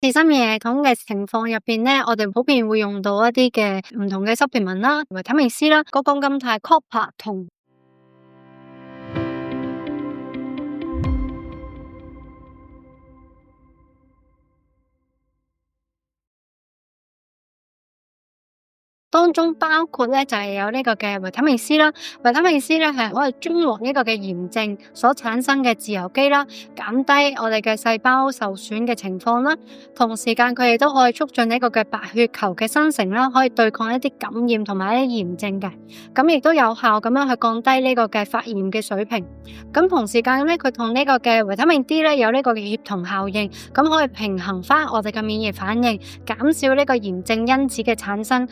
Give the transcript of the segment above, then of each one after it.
自身免疫系統嘅情況入邊咧，我哋普遍會用到一啲嘅唔同嘅 supplement 啦，維他命 C 啦，高光甘肽、copper 同當中包括咧就係有呢個嘅維他命 C 啦，維他命 C 咧係可以中和呢個嘅炎症所產生嘅自由基啦，減低我哋嘅細胞受損嘅情況啦。同時間佢亦都可以促進呢個嘅白血球嘅生成啦，可以對抗一啲感染同埋一啲炎症嘅，咁亦都有效咁樣去降低呢個嘅發炎嘅水平。咁同時間咧，佢同呢個嘅維他命 D 咧有呢個嘅協同效應，咁可以平衡翻我哋嘅免疫反應，減少呢個炎症因子嘅產生，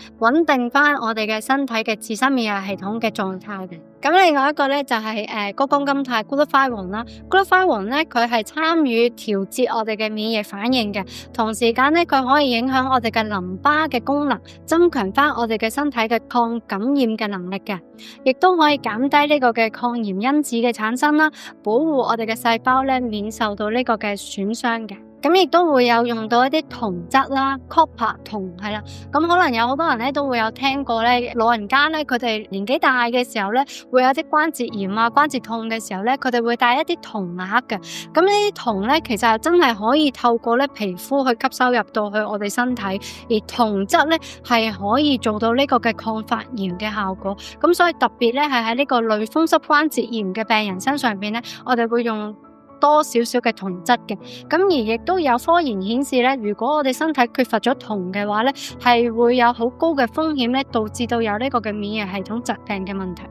定翻我哋嘅身體嘅自身免疫系統嘅狀態嘅。咁另外一個咧就係高光甘肽 glutathione 啦 ，glutathione 咧佢係參與調節我哋嘅免疫反應嘅，同時間咧佢可以影響我哋嘅淋巴嘅功能，增強翻我哋嘅身體嘅抗感染嘅能力嘅，亦都可以減低呢個嘅抗炎因子嘅產生啦，保護我哋嘅細胞咧免受到呢個嘅損傷嘅。咁亦都會有用到一啲銅質啦 ，copper 銅係啦。咁可能有好多人咧都會有聽過咧，老人家咧佢哋年紀大嘅時候咧，會有啲關節炎啊、關節痛嘅時候咧，佢哋會帶一啲銅額嘅。咁呢啲銅咧，其實係真係可以透過咧皮膚去吸收入到去我哋身體，而銅質咧係可以做到呢個嘅抗發炎嘅效果。咁所以特別咧係喺呢個類風濕關節炎嘅病人身上邊咧，我哋會用多少少嘅銅質嘅，咁而亦都有科研顯示咧，如果我哋身體缺乏咗銅嘅話咧，係會有好高嘅風險咧，導致到有呢個嘅免疫系統疾病嘅問題。